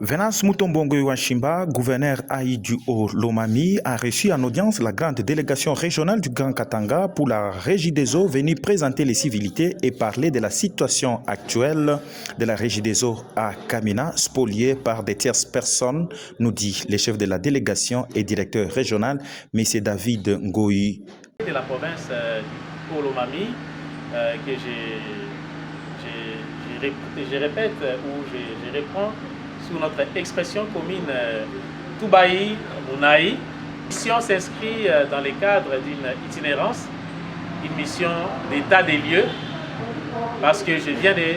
Venance Mutombongo Wachimba, gouverneur Haï du Haut-Lomami, a reçu en audience la grande délégation régionale du Grand Katanga pour la Régie des eaux venue présenter les civilités et parler de la situation actuelle de la Régie des eaux à Kamina, spoliée par des tierces personnes, nous dit le chef de la délégation et directeur régional, M. David Ngoï. De la province du Haut-Lomami, que je répète ou je reprends sous notre expression commune Toubaï Mounaï. La mission s'inscrit dans le cadre d'une itinérance, une mission d'état des lieux, parce que je viens de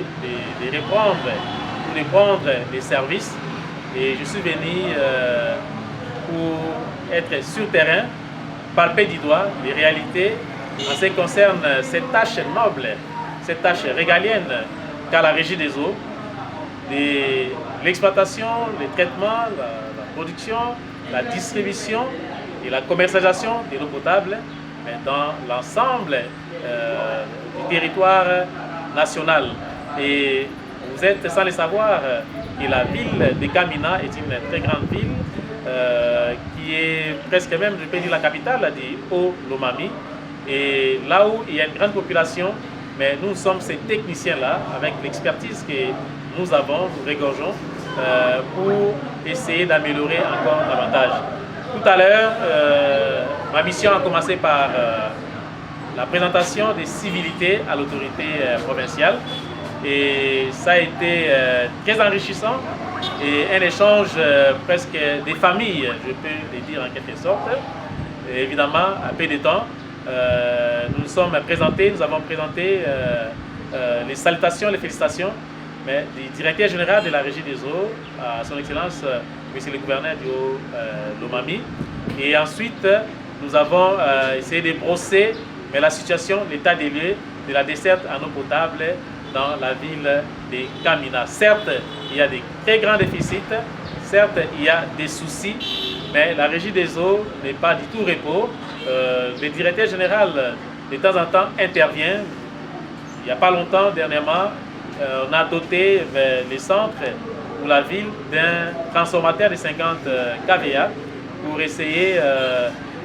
reprendre les services et je suis venu pour être sur terrain, palper du doigt les réalités en ce qui concerne cette tâche noble, cette tâche régalienne qu'a la Régie des eaux, l'exploitation, le traitement, la production, la distribution et la commercialisation de l'eau potable dans l'ensemble du territoire national. Et vous êtes sans le savoir que la ville de Kamina est une très grande ville qui est presque même, je peux dire, la capitale du Haut-Lomami. Et là où il y a une grande population, mais nous sommes ces techniciens-là, avec l'expertise que nous avons, nous régorgeons, pour essayer d'améliorer encore davantage. Tout à l'heure, ma mission a commencé par la présentation des civilités à l'autorité provinciale. Et ça a été très enrichissant et un échange presque des familles, je peux le dire en quelque sorte. Et évidemment, à peu de temps, nous avons présenté les salutations, les félicitations mais du directeur général de la Régie des eaux, à son Excellence, Monsieur le gouverneur du Haut-Lomami. Et ensuite, nous avons essayé de brosser la situation, l'état des lieux de la desserte en eau potable dans la ville de Kamina. Certes, il y a des très grands déficits, certes, il y a des soucis, mais la Régie des eaux n'est pas du tout repos. Le directeur général, de temps en temps, intervient. Il n'y a pas longtemps, dernièrement, on a doté les centres ou la ville d'un transformateur de 50 kVA pour essayer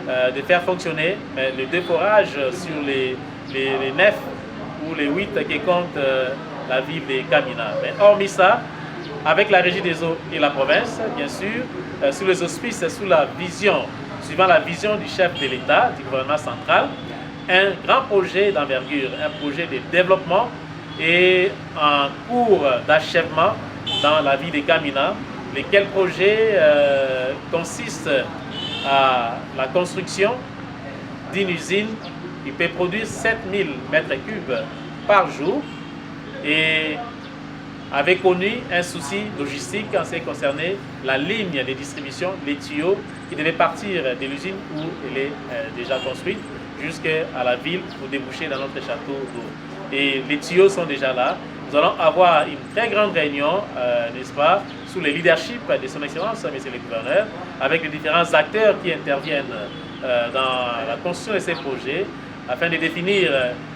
de faire fonctionner le déforage sur les 9 ou les 8 qui comptent la ville de Kamina. Mais hormis ça, avec la Régie des eaux et la province, bien sûr, sous les auspices, suivant la vision du chef de l'État, du gouvernement central, un grand projet d'envergure, un projet de développement et en cours d'achèvement dans la ville de Kamina, lequel projet consiste à la construction d'une usine qui peut produire 7000 m3 par jour et avait connu un souci logistique en ce qui concernait la ligne de distribution, les tuyaux qui devaient partir de l'usine où elle est déjà construite jusqu'à la ville pour déboucher dans notre château d'eau. Et les tuyaux sont déjà là. Nous allons avoir une très grande réunion, n'est-ce pas, sous le leadership de son Excellence, Monsieur le gouverneur, avec les différents acteurs qui interviennent dans la construction de ces projets, afin de définir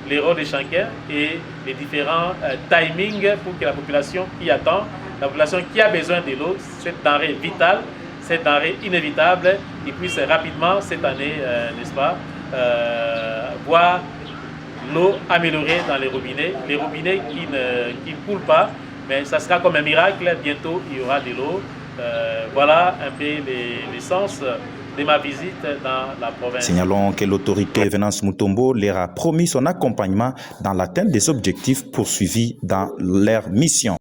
les rôles de chacun et les différents timings pour que la population qui attend, la population qui a besoin de l'eau, cette denrée vitale, cette denrée inévitable, et puisse rapidement cette année, n'est-ce pas, voir l'eau améliorée dans les robinets qui ne coulent pas, mais ça sera comme un miracle, bientôt il y aura de l'eau. Voilà un peu l'essence de ma visite dans la province. Signalons que l'autorité Venance Mutombo leur a promis son accompagnement dans l'atteinte des objectifs poursuivis dans leur mission.